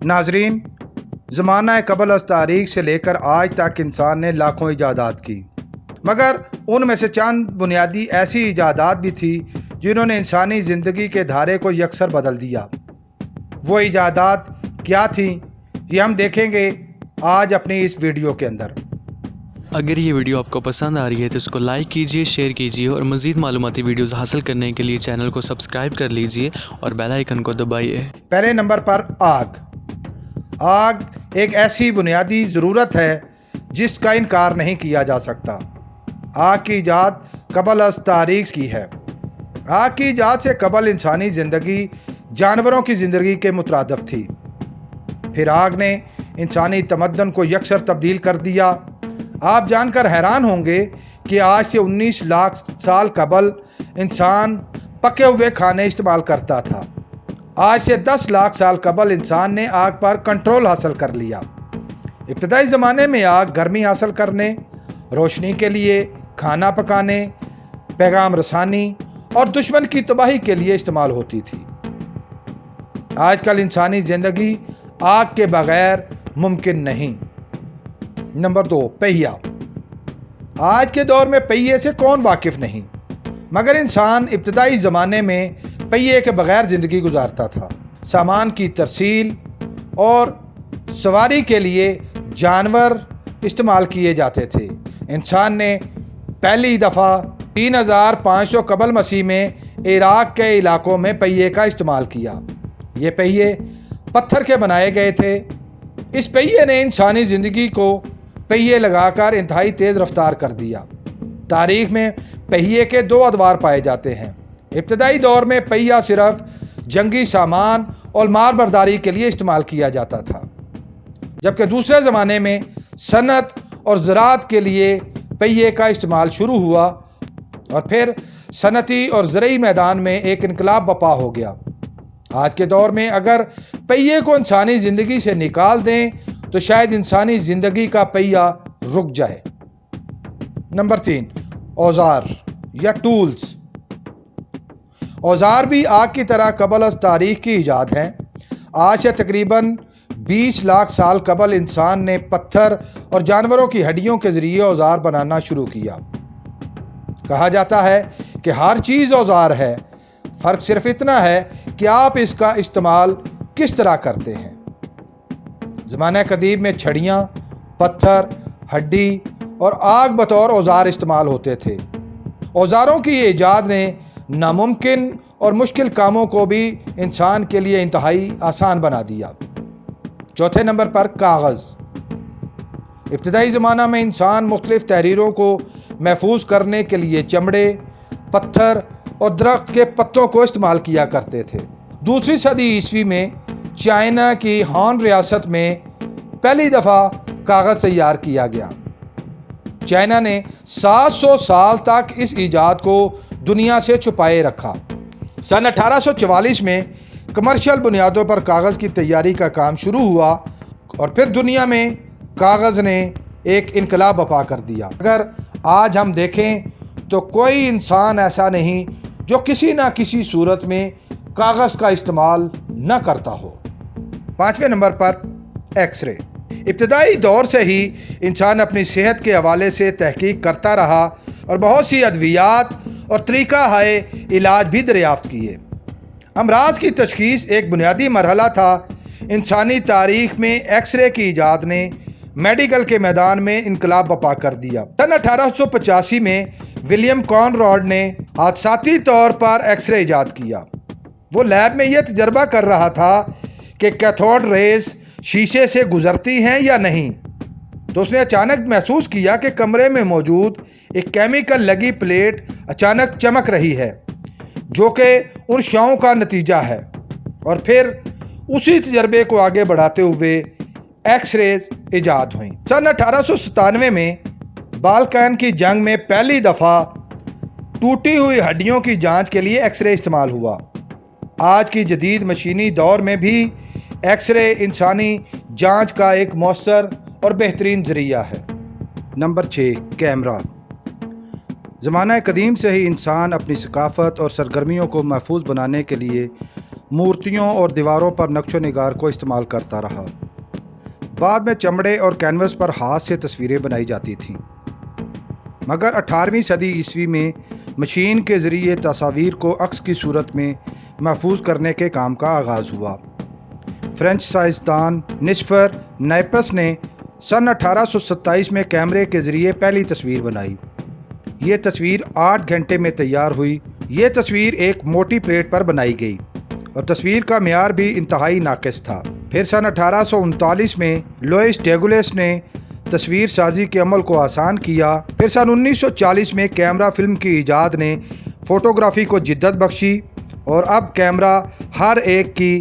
नाजरीन, ज़माना कबल अज़ तारीख से लेकर आज तक इंसान ने लाखों इजादात की, मगर उनमें से चंद बुनियादी ऐसी इजादात भी थी जिन्होंने इंसानी ज़िंदगी के धारे को यकसर बदल दिया। वो इजादात क्या थी, ये हम देखेंगे आज अपनी इस वीडियो के अंदर। अगर ये वीडियो आपको पसंद आ रही है तो इसको लाइक कीजिए, शेयर कीजिए और मज़ीद मालूमाती वीडियोस हासिल करने के लिए चैनल को सब्सक्राइब कर लीजिए और बेल आइकन को दबाइए। पहले नंबर पर आग एक ऐसी बुनियादी ज़रूरत है जिसका इनकार नहीं किया जा सकता। आग की इजाद कबल अज़ तारीख की है। आग की इजाद से कबल इंसानी ज़िंदगी जानवरों की ज़िंदगी के मुतरादिफ थी। फिर आग ने इंसानी तमद्दुन को यकसर तब्दील कर दिया। आप जानकर हैरान होंगे कि आज से 19 लाख साल कबल इंसान पके हुए खाने इस्तेमाल करता था। आज से 10 लाख साल कबल इंसान ने आग पर कंट्रोल हासिल कर लिया। इब्तदाई ज़माने में आग गर्मी हासिल करने, रोशनी के लिए, खाना पकाने, पैगाम रसानी और दुश्मन की तबाही के लिए इस्तेमाल होती थी। आजकल इंसानी ज़िंदगी आग के बगैर मुमकिन नहीं। नंबर 2, पहिया। आज के दौर में पहिए से कौन वाकिफ़ नहीं, मगर इंसान इब्तदाई ज़माने में पहिए के बगैर ज़िंदगी गुजारता था। सामान की तरसील और सवारी के लिए जानवर इस्तेमाल किए जाते थे। इंसान ने पहली दफ़ा 3500 कबल मसीह में इराक के इलाकों में पहिए का इस्तेमाल किया। ये पहिए पत्थर के बनाए गए थे। इस पहिए ने इंसानी ज़िंदगी को पहिए लगाकर इंतहाई तेज़ रफ्तार कर दिया। तारीख में पहिए के 2 अदवार पाए जाते हैं। इब्तदाई दौर में पहिया सिर्फ जंगी सामान और माल बर्दारी के लिए इस्तेमाल किया जाता था, जबकि दूसरे ज़माने में सनत और ज़राअत के लिए पहिए का इस्तेमाल शुरू हुआ और फिर सनती और ज़रई मैदान में एक इनकलाब बपा हो गया। आज के दौर में अगर पहिए को इंसानी ज़िंदगी से निकाल दें तो शायद इंसानी ज़िंदगी का पहिया रुक जाए। नंबर 3, औजार या टूल्स। औजार भी आग की तरह कबल अज़ तारीख की इजाद हैं। आज से तकरीबन 20 लाख साल कबल इंसान ने पत्थर और जानवरों की हड्डियों के ज़रिए औजार बनाना शुरू किया। कहा जाता है कि हर चीज़ औजार है, फ़र्क सिर्फ इतना है कि आप इसका इस्तेमाल किस तरह करते हैं। ज़माने कदीम में छड़ियाँ, पत्थर, हड्डी और आग बतौर औजार इस्तेमाल होते थे। औजारों की ये इजाद ने नामुमकिन और मुश्किल कामों को भी इंसान के लिए इंतहाई आसान बना दिया। चौथे नंबर पर कागज़। इब्तदाई ज़माना में इंसान मुख्तलिफ़ तहरीरों को महफूज करने के लिए चमड़े, पत्थर और दरख्त के पत्तों को इस्तेमाल किया करते थे। दूसरी सदी ईस्वी में चाइना की हान रियासत में पहली दफ़ा कागज़ तैयार किया गया। चाइना ने 700 साल तक इस ईजाद को दुनिया से छुपाए रखा। सन 1844 में कमर्शियल बुनियादों पर कागज़ की तैयारी का काम शुरू हुआ और फिर दुनिया में कागज़ ने एक इनकलाब बपा कर दिया। अगर आज हम देखें तो कोई इंसान ऐसा नहीं जो किसी ना किसी सूरत में कागज़ का इस्तेमाल न करता हो। 5वें नंबर पर एक्सरे। इब्तदाई दौर से ही इंसान अपनी सेहत के हवाले से तहकीक करता रहा और बहुत सी अद्वियात और तरीका हाय इलाज भी दरियाफ्त किए। अमराज की तशखीस एक बुनियादी मरहला था। इंसानी तारीख में एक्सरे की इजाद ने मेडिकल के मैदान में इनकलाब बपा कर दिया। सन 1885 में विलियम कॉनरॉड ने हादसाती तौर पर एक्सरे इजाद किया। वो लैब में यह तजर्बा कर रहा था कि कैथोड रेज शीशे से गुजरती हैं या नहीं, तो उसने अचानक महसूस किया कि कमरे में मौजूद एक केमिकल लगी प्लेट अचानक चमक रही है, जो कि उन शॉओं का नतीजा है। और फिर उसी तजर्बे को आगे बढ़ाते हुए एक्स-रेज इजाद हुई। सन 1897 में बाल्कान की जंग में पहली दफ़ा टूटी हुई हड्डियों की जांच के लिए एक्सरे इस्तेमाल हुआ। आज की जदीद मशीनी दौर में भी एक्सरे इंसानी जांच का एक मौसर और बेहतरीन ज़रिया है। Number 6, camera. ज़माना कदीम से ही इंसान अपनी सकाफ़त और सरगर्मियों को महफूज बनाने के लिए मूर्तियों और दीवारों पर नक्शो निगार को इस्तेमाल करता रहा। बाद में चमड़े और कैनवस पर हाथ से तस्वीरें बनाई जाती थीं, मगर 18वीं सदी ईस्वी में मशीन के ज़रिए तस्वीर को अक्स की सूरत में महफूज करने के काम का आगाज़ हुआ। फ्रेंच साइंसदान निस्फर नाइपस ने सन 1827 में कैमरे के ज़रिए पहली तस्वीर बनाई। ये तस्वीर 8 घंटे में तैयार हुई। ये तस्वीर एक मोटी प्लेट पर बनाई गई और तस्वीर का मियार भी इंतहाई नाक़िस था। फिर सन 1839 में लुइस डेगुलेस ने तस्वीर साजी के अमल को आसान किया। फिर सन 1940 में कैमरा फिल्म की ईजाद ने फ़ोटोग्राफ़ी को जिद्दत बख्शी और अब कैमरा हर एक की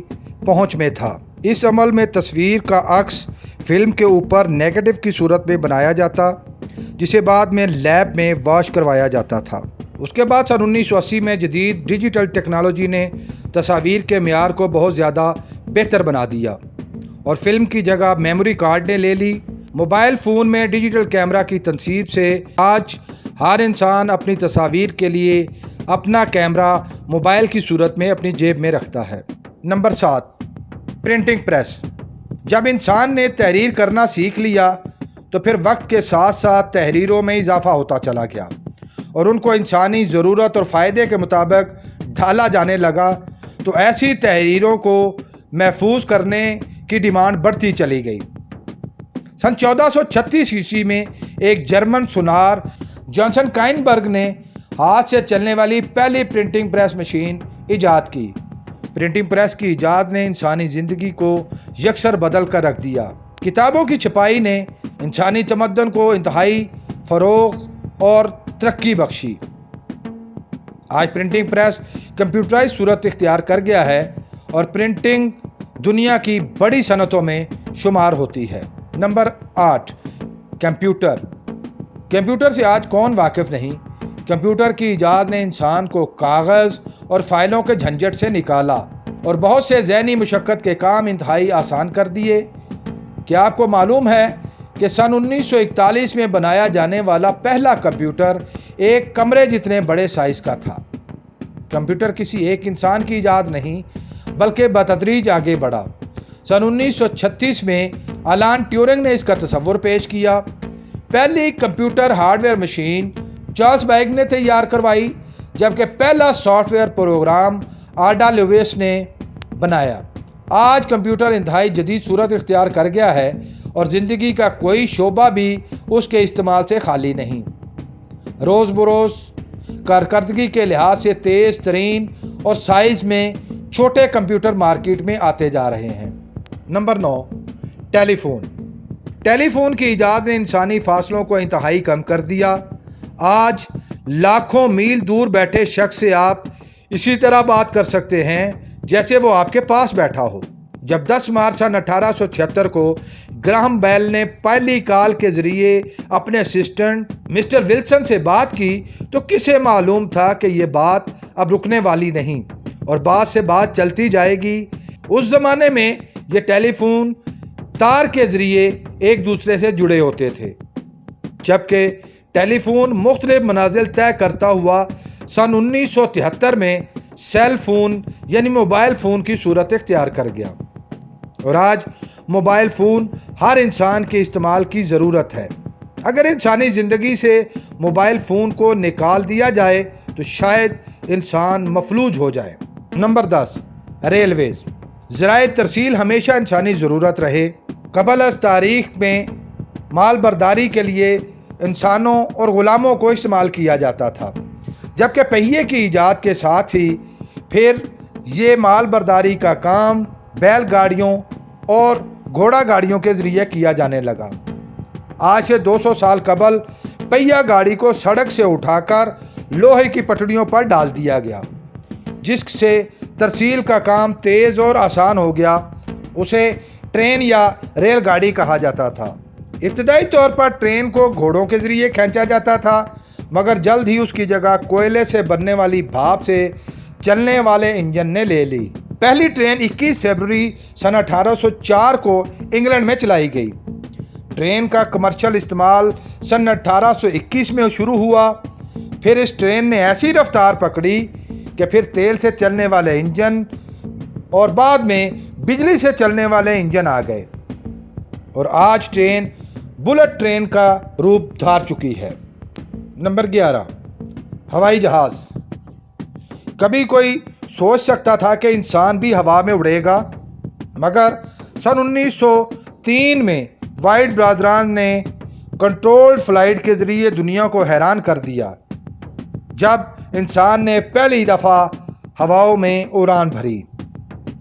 पहुंच में था। इस अमल में तस्वीर का अक्स फिल्म के ऊपर नेगेटिव की सूरत में बनाया जाता, जिसे बाद में लैब में वॉश करवाया जाता था। उसके बाद सन 1980 में जदीद डिजिटल टेक्नोलॉजी ने तस्वीर के मियार को बहुत ज़्यादा बेहतर बना दिया और फिल्म की जगह मेमोरी कार्ड ने ले ली। मोबाइल फ़ोन में डिजिटल कैमरा की तनसीब से आज हर इंसान अपनी तस्वीर के लिए अपना कैमरा मोबाइल की सूरत में अपनी जेब में रखता है। Number 7, printing press. जब इंसान ने तहरीर करना सीख लिया तो फिर वक्त के साथ साथ तहरीरों में इजाफा होता चला गया और उनको इंसानी ज़रूरत और फ़ायदे के मुताबिक ढाला जाने लगा, तो ऐसी तहरीरों को महफूज करने की डिमांड बढ़ती चली गई। सन 1436 ईस्वी में एक जर्मन सुनार जॉनसन काइनबर्ग ने हाथ से चलने वाली पहली प्रिंटिंग प्रेस मशीन ईजाद की। प्रिंटिंग प्रेस की ईजाद ने इंसानी ज़िंदगी को यकसर बदल कर रख दिया। किताबों की छपाई ने इंसानी तमद्दुन को इंतहाई फ़रोग़ और तरक्की बख्शी। आज प्रिंटिंग प्रेस कंप्यूटराइज सूरत इख्तियार कर गया है और प्रिंटिंग दुनिया की बड़ी सनतों में शुमार होती है। Number 8, computer. कंप्यूटर से आज कौन वाकिफ़ नहीं। कंप्यूटर की ईजाद ने इंसान को कागज़ और फाइलों के झंझट से निकाला और बहुत से ज़हनी मुशक्क़त के काम इंतहाई आसान कर दिए। क्या आपको मालूम है कि सन 1941 में बनाया जाने वाला पहला कंप्यूटर एक कमरे जितने बड़े साइज़ का था। कंप्यूटर किसी एक इंसान की ईजाद नहीं बल्कि बतदरीज आगे बढ़ा। सन 1936 में अलान ट्यूरिंग ने इसका तसव्वुर पेश किया। पहली computer hardware machine Charles Babbage ने तैयार करवाई, जबकि पहला सॉफ्टवेयर प्रोग्राम आडा लुईस ने बनाया। आज कंप्यूटर इंतहाई जदीद सूरत इख्तियार कर गया है और ज़िंदगी का कोई शोबा भी उसके इस्तेमाल से खाली नहीं। रोज़ बरोज़ कारकर्दगी के लिहाज से तेज़ तरीन और साइज़ में छोटे कंप्यूटर मार्केट में आते जा रहे हैं। Number 9, telephone. टेलीफोन की ईजाद ने इंसानी फासलों को इंतहाई कम कर दिया। आज लाखों मील दूर बैठे शख्स से आप इसी तरह बात कर सकते हैं जैसे वो आपके पास बैठा हो। जब 10 मार्च सन 1876 को ग्राहम बेल ने पहली कॉल के ज़रिए अपने असिस्टेंट मिस्टर विल्सन से बात की तो किसे मालूम था कि ये बात अब रुकने वाली नहीं और बात से बात चलती जाएगी। उस ज़माने में ये टेलीफोन तार के ज़रिए एक दूसरे से जुड़े होते थे, जबकि टेलीफोन मुख्तलिफ मनाजिल तय करता हुआ सन 1973 में सेल फ़ोन यानी मोबाइल फ़ोन की सूरत इख्तियार कर गया और आज मोबाइल फ़ोन हर इंसान के इस्तेमाल की ज़रूरत है। अगर इंसानी ज़िंदगी से मोबाइल फ़ोन को निकाल दिया जाए तो शायद इंसान मफलूज हो जाए। Number 10, railways. ज़राए तरसील हमेशा इंसानी ज़रूरत रहे। क़बल अज़ तारीख़ में माल बर्दारी के लिए इंसानों और ग़ुलामों को इस्तेमाल किया जाता था, जबकि पहिए की ईजाद के साथ ही फिर ये माल बर्दारी का काम बैलगाड़ियों और घोड़ा गाड़ियों के ज़रिए किया जाने लगा। आज से 200 साल कबल पहिया गाड़ी को सड़क से उठाकर लोहे की पटड़ियों पर डाल दिया गया, जिससे तरसील का काम तेज़ और आसान हो गया। उसे ट्रेन या रेलगाड़ी कहा जाता था। इब्तदाई तौर पर ट्रेन को घोड़ों के ज़रिए खींचा जाता था, मगर जल्द ही उसकी जगह कोयले से बनने वाली भाप से चलने वाले इंजन ने ले ली। पहली ट्रेन 21 फरवरी सन 1804 को इंग्लैंड में चलाई गई। ट्रेन का कमर्शियल इस्तेमाल सन 1821 में शुरू हुआ। फिर इस ट्रेन ने ऐसी रफ्तार पकड़ी कि फिर तेल से चलने वाले इंजन اور بعد میں بجلی سے چلنے والے انجن آ گئے اور آج ٹرین بلٹ ٹرین کا روپ دھار چکی ہے۔ نمبر 11، ہوائی جہاز۔ کبھی کوئی سوچ سکتا تھا کہ انسان بھی ہوا میں اڑے گا، مگر سن 1903 میں وائٹ برادران نے کنٹرولڈ فلائٹ کے ذریعے دنیا کو حیران کر دیا جب انسان نے پہلی دفعہ ہواؤں میں اڑان بھری۔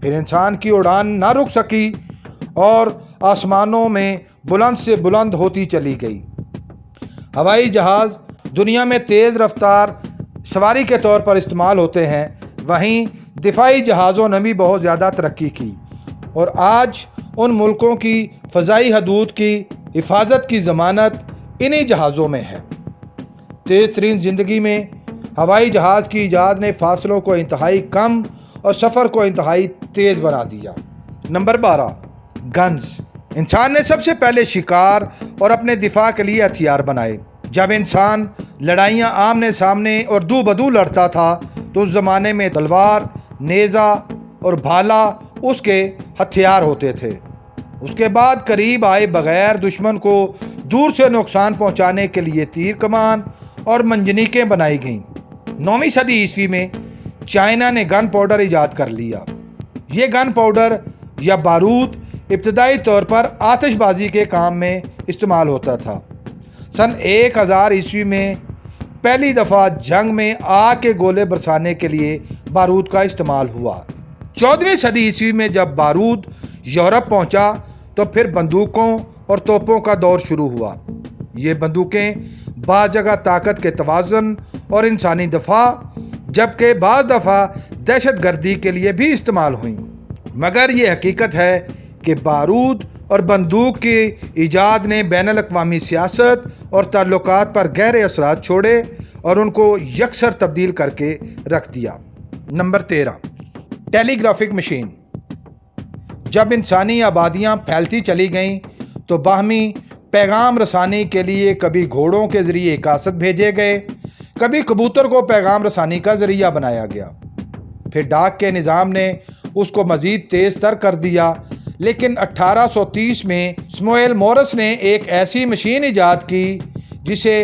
پھر انسان کی اڑان نہ رک سکی اور آسمانوں میں بلند سے بلند ہوتی چلی گئی۔ ہوائی جہاز دنیا میں تیز رفتار سواری کے طور پر استعمال ہوتے ہیں، وہیں دفاعی جہازوں نے بھی بہت زیادہ ترقی کی اور آج ان ملکوں کی فضائی حدود کی حفاظت کی ضمانت انہی جہازوں میں ہے۔ تیز ترین زندگی میں ہوائی جہاز کی ایجاد نے فاصلوں کو انتہائی کم اور سفر کو انتہائی تیز بنا دیا۔ Number 12، guns. انسان نے سب سے پہلے شکار اور اپنے دفاع کے لیے ہتھیار بنائے۔ جب انسان لڑائیاں آمنے سامنے اور دو بدو لڑتا تھا تو اس زمانے میں تلوار، نیزہ اور بھالا اس کے ہتھیار ہوتے تھے۔ اس کے بعد قریب آئے بغیر دشمن کو دور سے نقصان پہنچانے کے لیے تیر کمان اور منجنیقیں بنائی گئیں۔ 9ویں صدی عیسوی میں چائنا نے گن پاؤڈر ایجاد کر لیا۔ یہ گن پاؤڈر یا بارود ابتدائی طور پر آتش بازی کے کام میں استعمال ہوتا تھا۔ سن 1000 عیسوی میں پہلی دفعہ جنگ میں آگ کے گولے برسانے کے لیے بارود کا استعمال ہوا۔ 14ویں صدی عیسوی میں جب بارود یورپ پہنچا تو پھر بندوقوں اور توپوں کا دور شروع ہوا۔ یہ بندوقیں بعض جگہ طاقت کے توازن اور انسانی دفاع، جبکہ بعض دفعہ دہشت گردی کے لیے بھی استعمال ہوئیں۔ مگر یہ حقیقت ہے کہ بارود اور بندوق کی ایجاد نے بین الاقوامی سیاست اور تعلقات پر گہرے اثرات چھوڑے اور ان کو یکسر تبدیل کر کے رکھ دیا۔ نمبر 13، ٹیلی گرافک مشین۔ جب انسانی آبادیاں پھیلتی چلی گئیں تو باہمی پیغام رسانی کے لیے کبھی گھوڑوں کے ذریعے کاسد بھیجے گئے، کبھی کبوتر کو پیغام رسانی کا ذریعہ بنایا گیا۔ پھر ڈاک کے نظام نے اس کو مزید تیز تر کر دیا، لیکن 1830 میں سموئیل مورس نے ایک ایسی مشین ایجاد کی جسے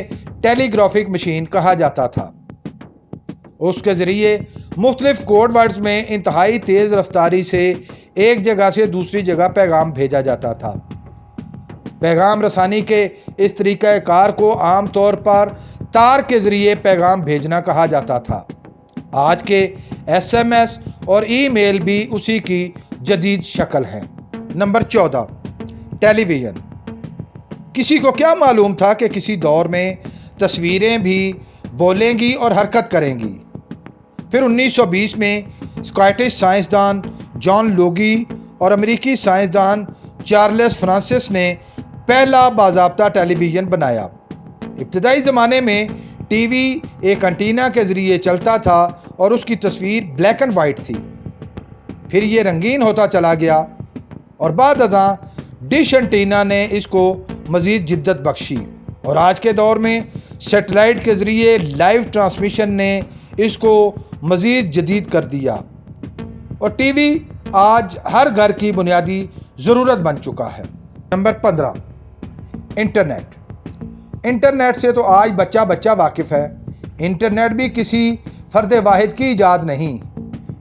ٹیلی گرافک مشین کہا جاتا تھا۔ اس کے ذریعے مختلف کوڈ ورڈز میں انتہائی تیز رفتاری سے ایک جگہ سے دوسری جگہ پیغام بھیجا جاتا تھا۔ پیغام رسانی کے اس طریقہ کار کو عام طور پر تار کے ذریعے پیغام بھیجنا کہا جاتا تھا۔ آج کے ایس ایم ایس اور ای میل بھی اسی کی جدید شکل ہیں۔ نمبر 14، ٹیلی ویژن۔ کسی کو کیا معلوم تھا کہ کسی دور میں تصویریں بھی بولیں گی اور حرکت کریں گی۔ پھر 1920 میں اسکاٹش سائنسدان جان لوگی اور امریکی سائنسدان چارلس فرانسس نے پہلا باضابطہ ٹیلی ویژن بنایا۔ ابتدائی زمانے میں ٹی وی ایک انٹینا کے ذریعے چلتا تھا اور اس کی تصویر بلیک اینڈ وائٹ تھی۔ پھر یہ رنگین ہوتا چلا گیا اور بعد ازاں ڈش انٹینا نے اس کو مزید جدت بخشی، اور آج کے دور میں سیٹلائٹ کے ذریعے لائیو ٹرانسمیشن نے اس کو مزید جدید کر دیا، اور ٹی وی آج ہر گھر کی بنیادی ضرورت بن چکا ہے۔ Number 15، internet. انٹرنیٹ سے تو آج بچہ بچہ واقف ہے۔ انٹرنیٹ بھی کسی فرد واحد کی ایجاد نہیں۔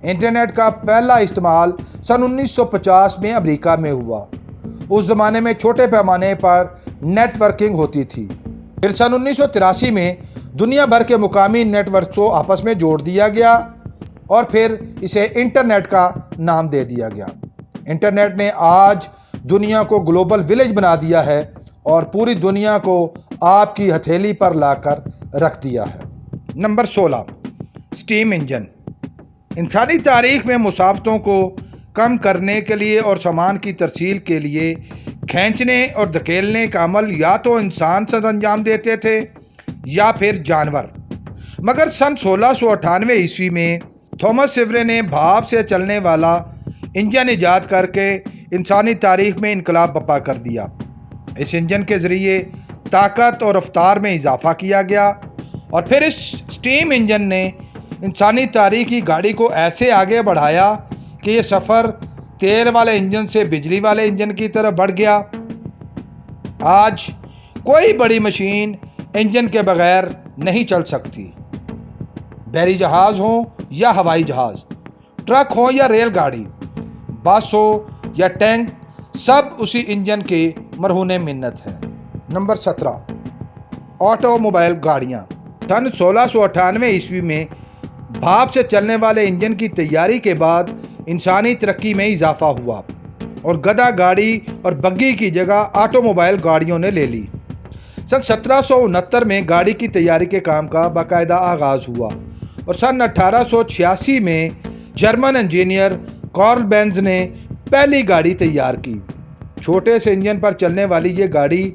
انٹرنیٹ کا پہلا استعمال سن 1950 میں امریکہ میں ہوا۔ اس زمانے میں چھوٹے پیمانے پر نیٹ ورکنگ ہوتی تھی۔ پھر سن 1983 میں دنیا بھر کے مقامی نیٹ ورک کو آپس میں جوڑ دیا گیا اور پھر اسے انٹرنیٹ کا نام دے دیا گیا۔ انٹرنیٹ نے آج دنیا کو گلوبل ولیج بنا دیا ہے اور پوری دنیا کو آپ کی ہتھیلی پر لا کر رکھ دیا ہے۔ Number 16، steam engine. انسانی تاریخ میں مسافتوں کو کم کرنے کے لیے اور سامان کی ترسیل کے لیے کھینچنے اور دھکیلنے کا عمل یا تو انسان سر انجام دیتے تھے یا پھر جانور، مگر سن 1698 عیسوی میں تھامس سیورے نے بھاپ سے چلنے والا انجن ایجاد کر کے انسانی تاریخ میں انقلاب برپا کر دیا۔ اس انجن کے ذریعے طاقت اور رفتار میں اضافہ کیا گیا، اور پھر اس اسٹیم انجن نے انسانی تاریخ کی گاڑی کو ایسے آگے بڑھایا کہ یہ سفر تیل والے انجن سے بجلی والے انجن کی طرف بڑھ گیا۔ آج کوئی بڑی مشین انجن کے بغیر نہیں چل سکتی، بحری جہاز ہوں یا ہوائی جہاز، ٹرک ہو یا ریل گاڑی، بس ہو یا ٹینک، سب اسی انجن کی مرہون منت ہیں۔ نمبر 17، آٹو موبائل گاڑیاں۔ سن 1698 عیسوی میں بھاپ سے چلنے والے انجن کی تیاری کے بعد انسانی ترقی میں اضافہ ہوا اور گدا گاڑی اور بگی کی جگہ آٹو موبائل گاڑیوں نے لے لی۔ سن 1769 میں گاڑی کی تیاری کے کام کا باقاعدہ آغاز ہوا اور سن 1886 میں جرمن انجینئر کارل بینز نے پہلی گاڑی تیار کی۔ چھوٹے سے انجن پر چلنے والی یہ گاڑی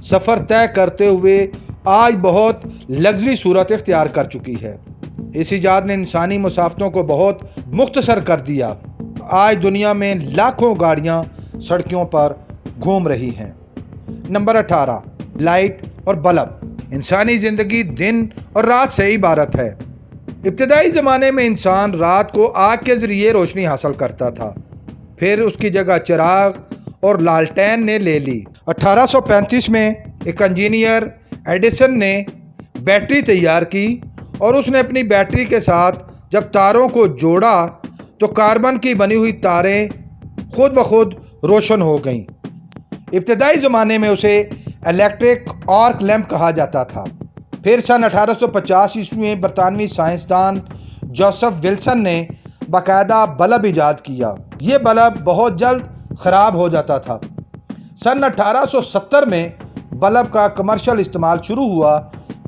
سفر طے کرتے ہوئے آج بہت لگژری صورت اختیار کر چکی ہے۔ اس ایجاد نے انسانی مسافتوں کو بہت مختصر کر دیا۔ آج دنیا میں لاکھوں گاڑیاں سڑکوں پر گھوم رہی ہیں۔ نمبر 18، لائٹ اور بلب۔ انسانی زندگی دن اور رات سے عبارت ہے۔ ابتدائی زمانے میں انسان رات کو آگ کے ذریعے روشنی حاصل کرتا تھا، پھر اس کی جگہ چراغ اور لالٹین نے لے لی۔ 1835 میں ایک انجینئر ایڈیسن نے بیٹری تیار کی اور اس نے اپنی بیٹری کے ساتھ جب تاروں کو جوڑا تو کاربن کی بنی ہوئی تاریں خود بخود روشن ہو گئیں۔ ابتدائی زمانے میں اسے الیکٹرک آرک لیمپ کہا جاتا تھا۔ پھر سن 1850 عیسوی میں برطانوی سائنسدان جوزف ولسن نے باقاعدہ بلب ایجاد کیا۔ یہ بلب بہت جلد خراب ہو جاتا تھا۔ سن 1870 میں بلب کا کمرشل استعمال شروع ہوا۔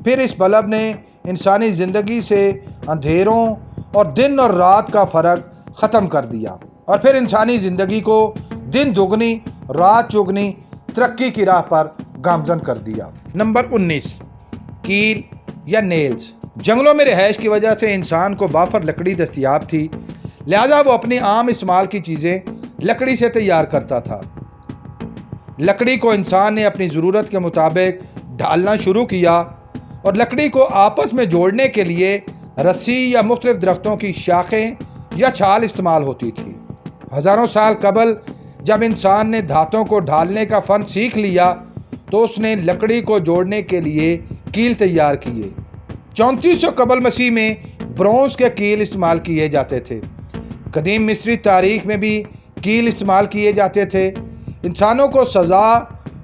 پھر اس بلب نے انسانی زندگی سے اندھیروں اور دن اور رات کا فرق ختم کر دیا اور پھر انسانی زندگی کو دن دگنی رات چگنی ترقی کی راہ پر گامزن کر دیا۔ نمبر 19، کیل یا نیلز۔ جنگلوں میں رہائش کی وجہ سے انسان کو بافر لکڑی دستیاب تھی، لہذا وہ اپنی عام استعمال کی چیزیں لکڑی سے تیار کرتا تھا۔ لکڑی کو انسان نے اپنی ضرورت کے مطابق ڈھالنا شروع کیا اور لکڑی کو آپس میں جوڑنے کے لیے رسی یا مختلف درختوں کی شاخیں یا چھال استعمال ہوتی تھی۔ ہزاروں سال قبل جب انسان نے دھاتوں کو ڈھالنے کا فن سیکھ لیا تو اس نے لکڑی کو جوڑنے کے لیے کیل تیار کیے۔ 3400 قبل مسیح میں برونز کے کیل استعمال کیے جاتے تھے۔ قدیم مصری تاریخ میں بھی کیل استعمال کیے جاتے تھے۔ انسانوں کو سزا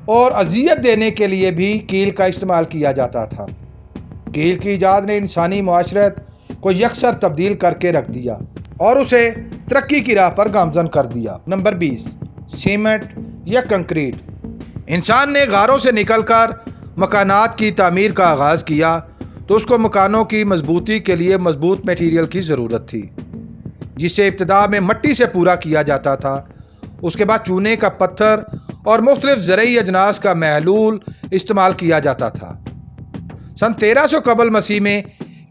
اور اذیت دینے کے لیے بھی کیل کا استعمال کیا جاتا تھا۔ کیل کی ایجاد نے انسانی معاشرت کو یکسر تبدیل کر کے رکھ دیا اور اسے ترقی کی راہ پر گامزن کر دیا۔ نمبر 20، سیمنٹ یا کنکریٹ۔ انسان نے غاروں سے نکل کر مکانات کی تعمیر کا آغاز کیا تو اس کو مکانوں کی مضبوطی کے لیے مضبوط میٹیریل کی ضرورت تھی، جسے ابتدا میں مٹی سے پورا کیا جاتا تھا۔ اس کے بعد چونے کا پتھر اور مختلف زرعی اجناس کا محلول استعمال کیا جاتا تھا۔ سن 1300 قبل مسیح میں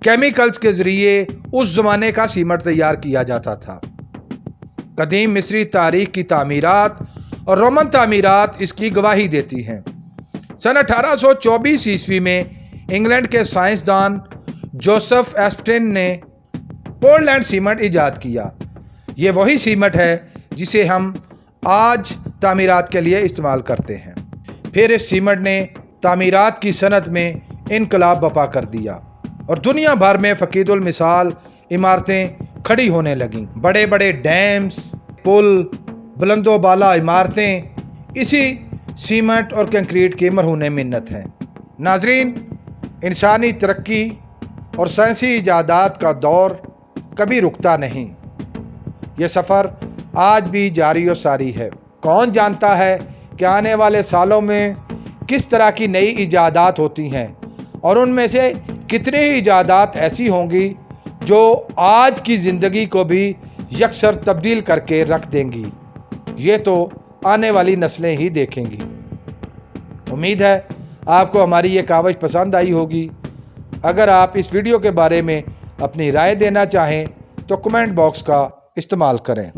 کیمیکلز کے ذریعے اس زمانے کا سیمنٹ تیار کیا جاتا تھا۔ قدیم مصری تاریخ کی تعمیرات اور رومن تعمیرات اس کی گواہی دیتی ہیں۔ سن 1824 عیسوی میں انگلینڈ کے سائنسدان جوزف ایسپٹن نے پورٹلینڈ سیمنٹ ایجاد کیا۔ یہ وہی سیمنٹ ہے جسے ہم آج تعمیرات کے لیے استعمال کرتے ہیں۔ پھر اس سیمنٹ نے تعمیرات کی صنعت میں انقلاب برپا کر دیا اور دنیا بھر میں فقید المثال عمارتیں کھڑی ہونے لگیں۔ بڑے بڑے ڈیمز، پل، بلند و بالا عمارتیں اسی سیمنٹ اور کنکریٹ کی مرہون منت ہیں۔ ناظرین، انسانی ترقی اور سائنسی ایجادات کا دور کبھی رکتا نہیں۔ یہ سفر آج بھی جاری و ساری ہے۔ کون جانتا ہے کہ آنے والے سالوں میں کس طرح کی نئی ایجادات ہوتی ہیں اور ان میں سے کتنی ہی ایجادات ایسی ہوں گی جو آج کی زندگی کو بھی یکسر تبدیل کر کے رکھ دیں گی۔ یہ تو آنے والی نسلیں ہی دیکھیں گی۔ امید ہے آپ کو ہماری یہ کاوش پسند آئی ہوگی۔ اگر آپ اس ویڈیو کے بارے میں اپنی رائے دینا چاہیں تو کمنٹ باکس کا استعمال کریں۔